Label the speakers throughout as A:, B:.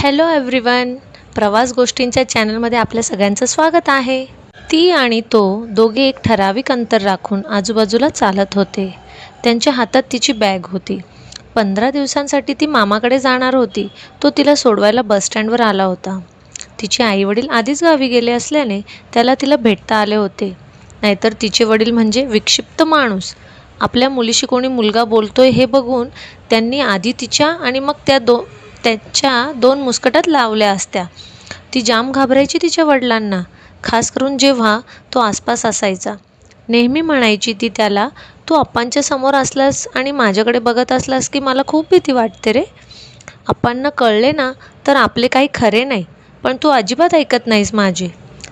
A: Hello everyone, प्रवास गोष्टींच्या चॅनलमध्ये आपल्या सगळ्यांचं स्वागत आहे. ती आणि तो दोघे एक ठराविक अंतर राखून आजूबाजूला चालत होते. त्यांच्या हातात तिची बॅग होती. 15 दिवसांसाठी ती मामाकडे जाणार होती. तो तिला सोडवायला बसस्टँडवर आला होता. तिचे आईवडील आधीच गावी गेले असल्याने त्याला तिला भेटता आले होते. नाहीतर तिचे वडील म्हणजे विक्षिप्त माणूस. आपल्या मुलीशी कोणी मुलगा बोलतोय हे बघून त्यांनी आधी तिच्या आणि मग त्याच्या दोन मुस्कटात लावल्या असत्या. ती जाम घाबरायची तिच्या वडिलांना, खास करून जेव्हा तो आसपास असायचा. नेहमी म्हणायची ती त्याला, तू अप्पांच्या समोर असलास आणि माझ्याकडे बघत असलास की मला खूप भीती वाटते रे. अप्पांना कळले ना तर आपले काही खरे नाही, पण तू अजिबात ऐकत नाहीस माझे.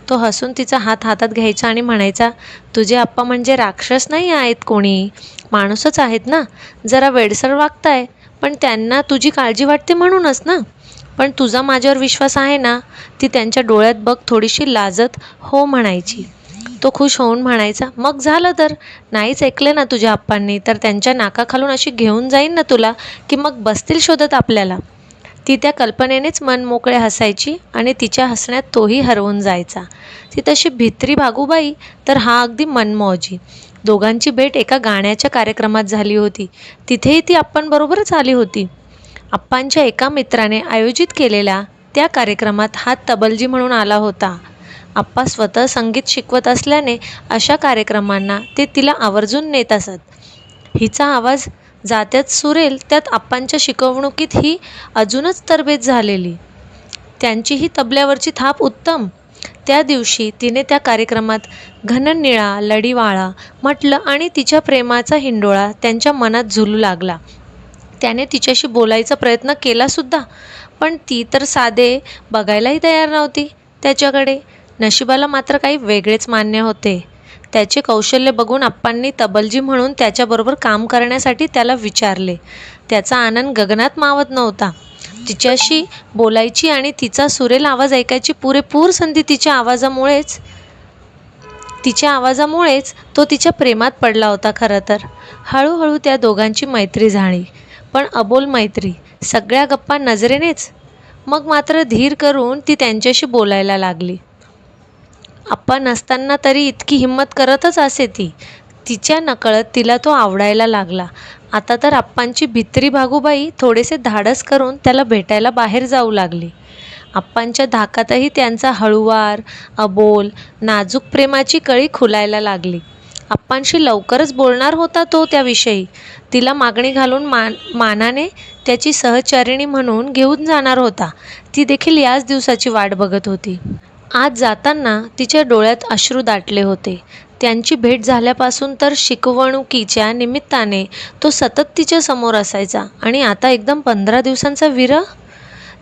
A: तो हसून तिचा हात हातात घ्यायचा आणि म्हणायचा, तुझे अप्पा म्हणजे राक्षस नाही आहेत कोणी, माणूसच आहेत ना. जरा वेडसर वागताय, पण त्यांना तुझी काळजी वाटते म्हणूनच ना. पण तुझा माझ्यावर विश्वास आहे ना. ती त्यांच्या डोळ्यात बघ थोडीशी लाजत हो म्हणायची. तो खुश होऊन म्हणायचा, मग झालं तर. नाहीच ऐकले ना तुझ्या अप्पांनी तर त्यांच्या नाकाखालून अशी घेऊन जाईन ना तुला की मग बसतील शोधत आपल्याला. ती त्या कल्पनेनेच मन मोकळे हसायची आणि तिच्या हसण्यात तोही हरवून जायचा. ती तशी भित्री भागूबाई तर हा अगदी मनमौजी. दोघांची भेट एका गाण्याच्या कार्यक्रमात झाली होती. तिथेही ती अप्पांबरोबरच आली होती. अप्पांच्या एका मित्राने आयोजित केलेल्या त्या कार्यक्रमात हा तबलजी म्हणून आला होता. अप्पा स्वतः संगीत शिकवत असल्याने अशा कार्यक्रमांना ते तिला आवर्जून नेत असत. हिचा आवाज जात्यात सुरेल त्यात अप्पांच्या शिकवणुकीत ही अजूनच तरबेज झालेली. त्यांची ही तबल्यावरची थाप उत्तम. त्या दिवशी तिने त्या कार्यक्रमात घननिळा लढीवाळा म्हटलं आणि तिच्या प्रेमाचा हिंडोळा त्यांच्या मनात झुलू लागला. त्याने तिच्याशी बोलायचा प्रयत्न केलासुद्धा, पण ती तर साधे बघायलाही तयार नव्हती त्याच्याकडे. नशिबाला मात्र काही वेगळेच मान्य होते. त्याचे कौशल्य बघून अप्पांनी तबलजी म्हणून त्याच्याबरोबर काम करण्यासाठी त्याला विचारले. त्याचा आनंद गगनात मावत नव्हता. तिच्याशी बोलायची आणि तिचा सुरेल आवाज ऐकायची पुरेपूर संधी तिच्या आवाजामुळेच तो तिच्या प्रेमात पडला होता खरं तर. हळूहळू त्या दोघांची मैत्री झाली, पण अबोल मैत्री, सगळ्या गप्पा नजरेनेच. मग मात्र धीर करून ती त्यांच्याशी बोलायला लागली. अप्पा नसताना तरी इतकी हिंमत करतच असे ती. तिच्या नकळत तिला तो आवडायला लागला. आता तर अप्पांची भित्री भागूबाई थोडेसे धाडस करून त्याला भेटायला बाहेर जाऊ लागली. अप्पांच्या धाकातही त्यांचा हळूवार अबोल नाजूक प्रेमाची कळी खुलायला लागली. अप्पांशी लवकरच बोलणार होता तो त्याविषयी. तिला मागणी घालून मानाने त्याची सहचारिणी म्हणून घेऊन जाणार होता. ती देखील याच दिवसाची वाट बघत होती. आज जाताना तिच्या डोळ्यात अश्रू दाटले होते. त्यांची भेट झाल्यापासून तर शिकवणुकीच्या निमित्ताने तो सतत तिच्या समोर असायचा आणि आता एकदम 15 दिवसांचा विरह.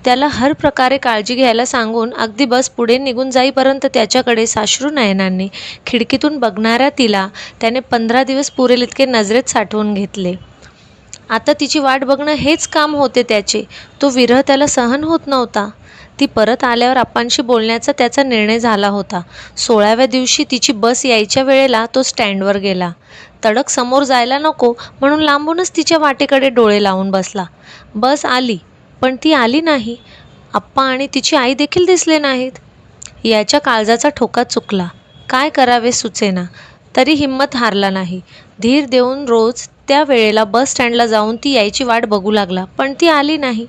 A: त्याला हर प्रकारे काळजी घ्यायला सांगून अगदी बस पुढे निघून जाईपर्यंत त्याच्याकडे साश्रू नयनांनी खिडकीतून बघणाऱ्या तिला त्याने 15 दिवस पुरेल इतके नजरेत साठवून घेतले. आता तिची वाट बघणं हेच काम होते त्याचे. तो विरह त्याला सहन होत नव्हता. ती परत आल्यावर अप्पांशी बोलण्याचा त्याचा निर्णय झाला होता. 16व्या दिवशी तिची बस यायच्या वेळेला तो स्टँडवर गेला. तडक समोर जायला नको म्हणून लांबूनच तिच्या वाटेकडे डोळे लावून बसला. बस आली, पण ती आली नाही. अप्पा आणि तिची आई देखील दिसले नाहीत. याच्या काळजाचा ठोका चुकला. काय करावे सुचेना, तरी हिंमत हारला नाही. धीर देऊन रोज त्या वेळेला बस स्टँडला जाऊन ती यायची वाट बघू लागला, पण ती आली नाही.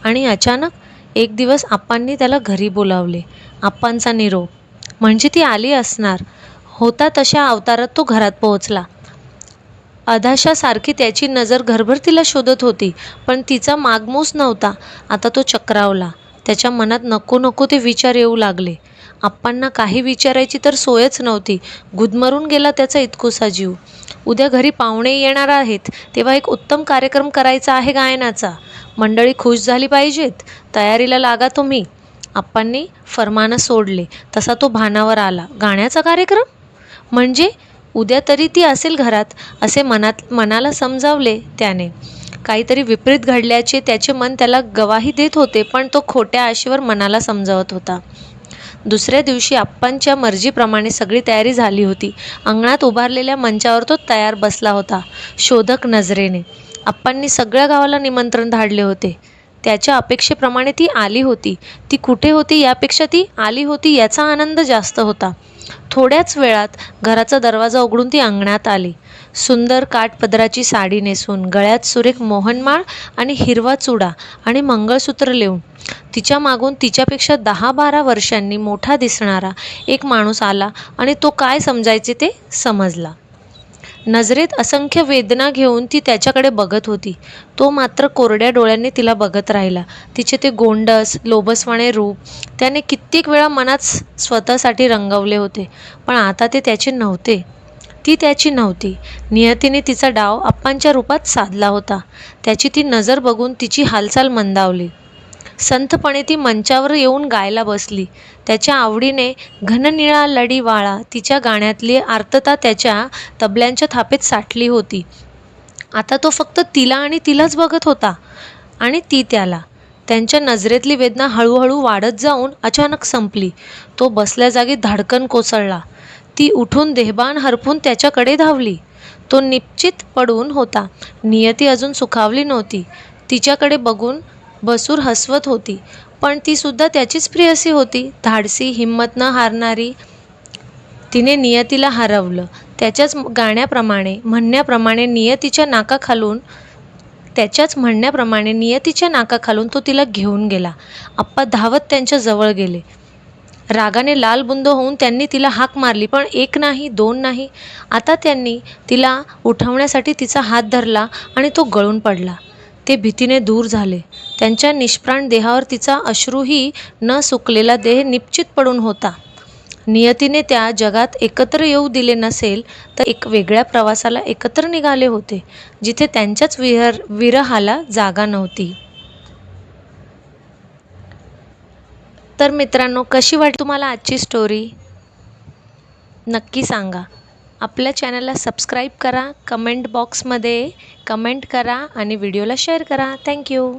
A: आणि अचानक एक दिवस अप्पांनी त्याला घरी बोलावले. अप्पांचा निरोप म्हणजे ती आली असणार होता तशा अवतारात तो घरात पोहोचला. अधाशासारखी त्याची नजर घरभर तिला शोधत होती, पण तिचा मागमूस नव्हता. आता तो चक्रावला. त्याच्या मनात नको नको ते विचार येऊ लागले. अप्पांना काही विचारायची तर सोयच नव्हती. गुदमरून गेला त्याचा इतकुसा जीव. उद्या घरी पाहुणे येणार आहेत, तेव्हा एक उत्तम कार्यक्रम करायचा आहे गायनाचा. मंडळी खुश झाली पाहिजेत. तयारीला लागा तुम्ही. अप्पांनी फरमानं सोडले तसा तो भानावर आला. गाण्याचा कार्यक्रम म्हणजे उद्या तरी ती असेल घरात असे मनाला समजावले त्याने. काहीतरी विपरीत घडल्याचे त्याचे मन त्याला गवाही देत होते, पण तो खोट्या आशेवर मनाला समजावत होता. दुसऱ्या दिवशी अप्पांच्या मर्जीप्रमाणे सगळी तयारी झाली होती. अंगणात उभारलेल्या मंचावर तो तयार बसला होता शोधक नजरेने. अप्पांनी सगळ्या गावाला निमंत्रण धाडले होते. त्याच्या अपेक्षेप्रमाणे ती आली होती. ती कुठे होती यापेक्षा ती आली होती याचा आनंद जास्त होता. थोड्याच वेळात घराचा दरवाजा उघडून ती अंगणात आली. सुंदर काठपदराची साडी नेसून, गळ्यात सुरेख मोहनमाळ आणि हिरवा चुडा आणि मंगळसूत्र लेऊन, तिच्या मागून तिच्यापेक्षा 10-12 वर्षांनी मोठा दिसणारा एक माणूस आला आणि तो काय समजायचे ते समजला. नजरेत असंख्य वेदना घेऊन ती त्याच्याकडे बघत होती. तो मात्र कोरड्या डोळ्यांनी तिला बघत राहिला. तिचे ते गोंडस, लोभसवाणे रूप त्याने कित्येक वेळा मनात स्वतःसाठी रंगवले होते, पण आता ते त्याचे नव्हते. ती त्याची नव्हती. नियतीने तिचा डाव अप्पांच्या रूपात साधला होता. त्याची ती नजर बघून तिची हालचाल मंदावली. संथपणे ती मंचावर येऊन गायला बसली. त्याच्या आवडीने घननिळा लडीवाळा तिच्या गाण्यातली आर्तता त्याच्या तबल्यांच्या थापेत साठली होती. आता तो फक्त तिला आणि तिलाच बघत होता आणि ती त्याला. त्यांच्या नजरेतली वेदना हळूहळू वाढत जाऊन अचानक संपली. तो बसल्या जागी धाडकन कोसळला. ती उठून देहभान हरपून त्याच्याकडे धावली. तो निश्चित पडून होता. नियती अजून सुखावली नव्हती. तिच्याकडे बघून बसूर हसवत होती, पण ती सुद्धा त्याचीच प्रियसी होती. धाडसी, हिंमत न हारणारी. तिने नियतीला हरवलं. त्याच्याच म्हणण्याप्रमाणे नियतीच्या नाकाखालून तो तिला घेऊन गेला. आप्पा धावत त्यांच्या जवळ गेले. रागाने लालबुंद होऊन त्यांनी तिला हाक मारली, पण एक नाही, दोन नाही. आता त्यांनी तिला उठवण्यासाठी तिचा हात धरला आणि तो गळून पडला. ते भीतीने दूर झाले. त्यांच्या निष्प्राण देहावर तिचा अश्रूही न सुकलेला देह निश्चित पडून होता. नियतीने त्या जगात एकत्र येऊ दिले नसेल तर एक वेगळ्या प्रवासाला एकत्र निघाले होते, जिथे त्यांच्याच विरहाला जागा नव्हती. तर मित्रांनो, कशी वाटली तुम्हाला आजची स्टोरी? नक्की सांगा. आपल्या चॅनलला सबस्क्राईब करा, कमेंट बॉक्समध्ये कमेंट करा आणि व्हिडिओला शेअर करा. थँक्यू.